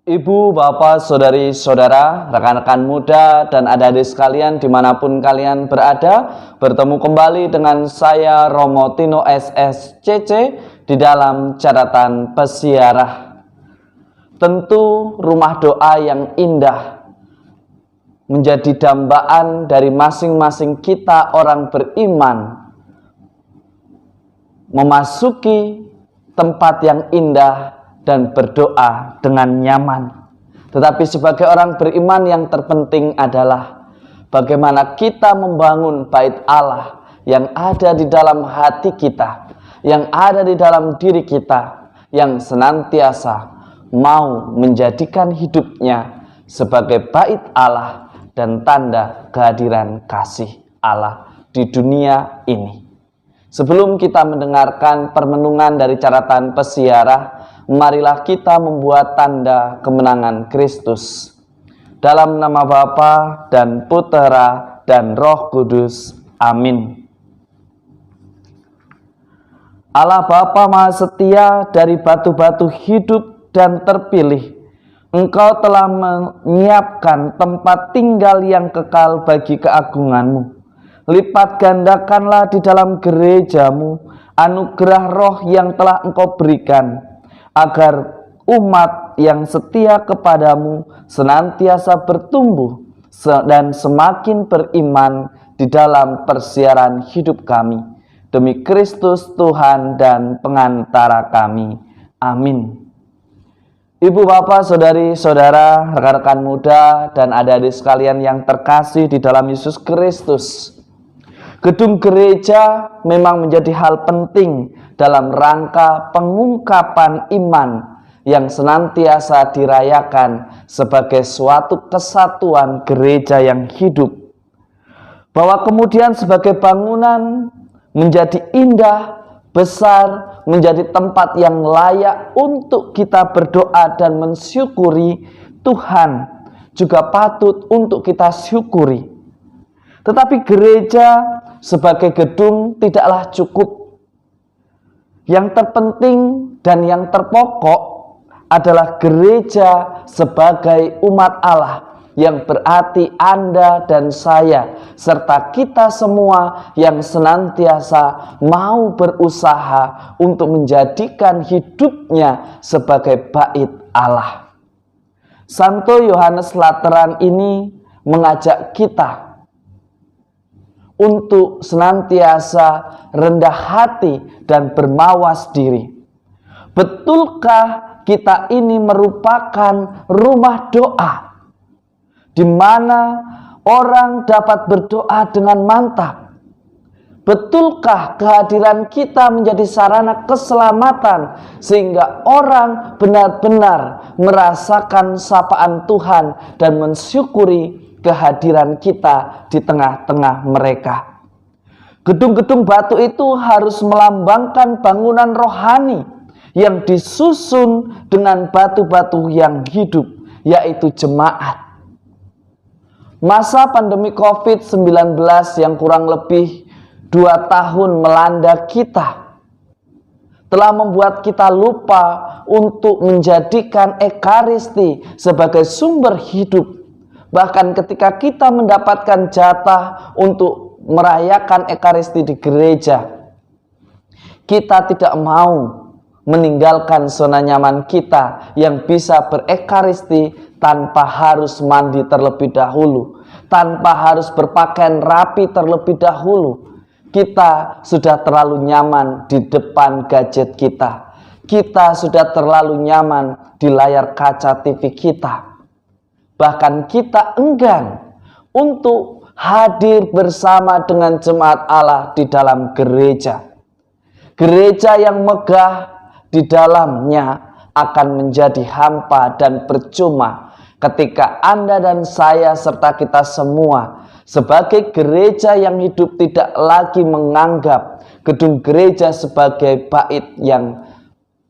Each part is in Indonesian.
Ibu, bapak, saudari, saudara, rekan-rekan muda, dan adik-adik sekalian dimanapun kalian berada, bertemu kembali dengan saya Romo Tino SSCC di dalam catatan pesiarah. Tentu rumah doa yang indah menjadi dambaan dari masing-masing kita orang beriman memasuki tempat yang indah dan berdoa dengan nyaman. Tetapi sebagai orang beriman yang terpenting adalah bagaimana kita membangun bait Allah yang ada di dalam hati kita, yang ada di dalam diri kita, yang senantiasa mau menjadikan hidupnya sebagai bait Allah dan tanda kehadiran kasih Allah di dunia ini. Sebelum kita mendengarkan permenungan dari catatan pesiarah, marilah kita membuat tanda kemenangan Kristus. Dalam nama Bapa dan Putera dan Roh Kudus. Amin. Allah Bapa Maha Setia, dari batu-batu hidup dan terpilih, Engkau telah menyiapkan tempat tinggal yang kekal bagi keagungan-Mu. Lipat gandakanlah di dalam gereja-Mu anugerah roh yang telah Engkau berikan, agar umat yang setia kepadamu senantiasa bertumbuh dan semakin beriman di dalam persiaran hidup kami. Demi Kristus Tuhan dan pengantara kami. Amin. Ibu, bapak, saudari, saudara, rekan-rekan muda, dan adik-adik sekalian yang terkasih di dalam Yesus Kristus, gedung gereja memang menjadi hal penting dalam rangka pengungkapan iman yang senantiasa dirayakan sebagai suatu kesatuan gereja yang hidup. Bahwa kemudian sebagai bangunan menjadi indah, besar, menjadi tempat yang layak untuk kita berdoa dan mensyukuri Tuhan, juga patut untuk kita syukuri. Tetapi gereja sebagai gedung tidaklah cukup. Yang terpenting dan yang terpokok adalah gereja sebagai umat Allah, yang berarti Anda dan saya, serta kita semua yang senantiasa mau berusaha untuk menjadikan hidupnya sebagai bait Allah. Santo Yohanes Lateran ini mengajak kita untuk senantiasa rendah hati dan bermawas diri. Betulkah kita ini merupakan rumah doa, di mana orang dapat berdoa dengan mantap? Betulkah kehadiran kita menjadi sarana keselamatan, sehingga orang benar-benar merasakan sapaan Tuhan dan mensyukuri kehadiran kita di tengah-tengah mereka? Gedung-gedung batu itu harus melambangkan bangunan rohani yang disusun dengan batu-batu yang hidup, yaitu jemaat. Masa pandemi COVID-19 yang kurang lebih 2 tahun melanda kita telah membuat kita lupa untuk menjadikan Ekaristi sebagai sumber hidup. Bahkan ketika kita mendapatkan jatah untuk merayakan Ekaristi di gereja, kita tidak mau meninggalkan zona nyaman kita yang bisa berekaristi tanpa harus mandi terlebih dahulu, tanpa harus berpakaian rapi terlebih dahulu. Kita sudah terlalu nyaman di depan gadget kita. Kita sudah terlalu nyaman di layar kaca TV kita. Bahkan kita enggan untuk hadir bersama dengan jemaat Allah di dalam gereja. Gereja yang megah di dalamnya akan menjadi hampa dan percuma ketika Anda dan saya serta kita semua sebagai gereja yang hidup tidak lagi menganggap gedung gereja sebagai bait yang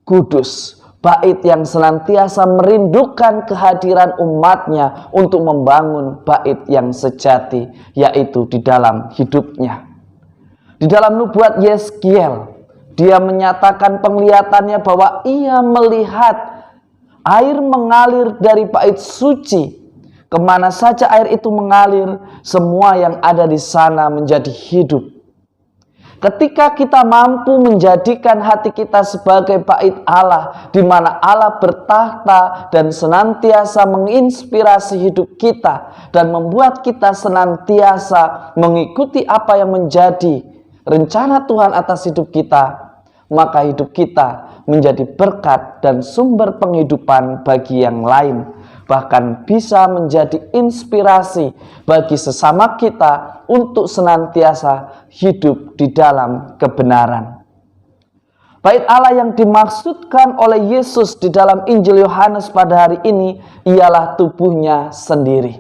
kudus, bait yang senantiasa merindukan kehadiran umatnya untuk membangun bait yang sejati, yaitu di dalam hidupnya. Di dalam nubuat Yeskiel, dia menyatakan penglihatannya bahwa ia melihat Air mengalir dari bait suci. Kemana saja air itu mengalir, semua yang ada di sana menjadi hidup. Ketika kita mampu menjadikan hati kita sebagai bait Allah, di mana Allah bertahta dan senantiasa menginspirasi hidup kita dan membuat kita senantiasa mengikuti apa yang menjadi rencana Tuhan atas hidup kita, maka hidup kita menjadi berkat dan sumber penghidupan bagi yang lain. Bahkan bisa menjadi inspirasi bagi sesama kita untuk senantiasa hidup di dalam kebenaran. Bait Allah yang dimaksudkan oleh Yesus di dalam Injil Yohanes pada hari ini ialah tubuhnya sendiri.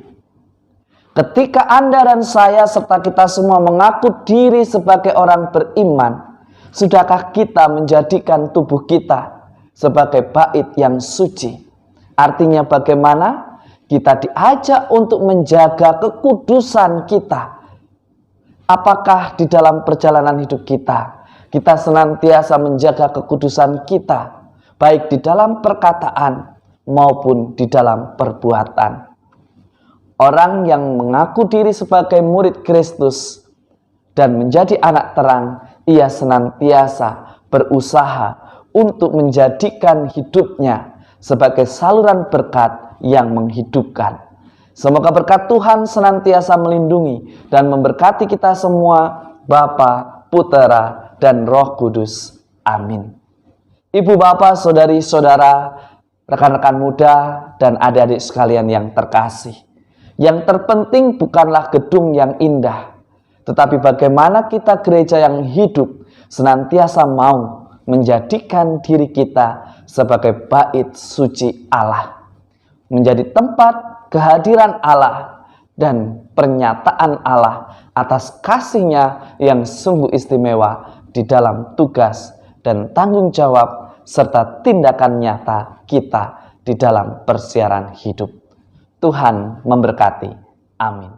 Ketika Anda dan saya serta kita semua mengaku diri sebagai orang beriman, sudahkah kita menjadikan tubuh kita sebagai bait yang suci? Artinya bagaimana? Kita diajak untuk menjaga kekudusan kita. Apakah di dalam perjalanan hidup kita, kita senantiasa menjaga kekudusan kita, baik di dalam perkataan maupun di dalam perbuatan? Orang yang mengaku diri sebagai murid Kristus dan menjadi anak terang, ia senantiasa berusaha untuk menjadikan hidupnya sebagai saluran berkat yang menghidupkan. Semoga berkat Tuhan senantiasa melindungi dan memberkati kita semua, Bapa, Putera, dan Roh Kudus. Amin. Ibu, Bapak, saudari-saudara, rekan-rekan muda, dan adik-adik sekalian yang terkasih. Yang terpenting bukanlah gedung yang indah, tetapi bagaimana kita gereja yang hidup senantiasa mau menjadikan diri kita sebagai bait suci Allah, menjadi tempat kehadiran Allah dan pernyataan Allah atas kasih-Nya yang sungguh istimewa di dalam tugas dan tanggung jawab serta tindakan nyata kita di dalam persiaran hidup. Tuhan memberkati. Amin.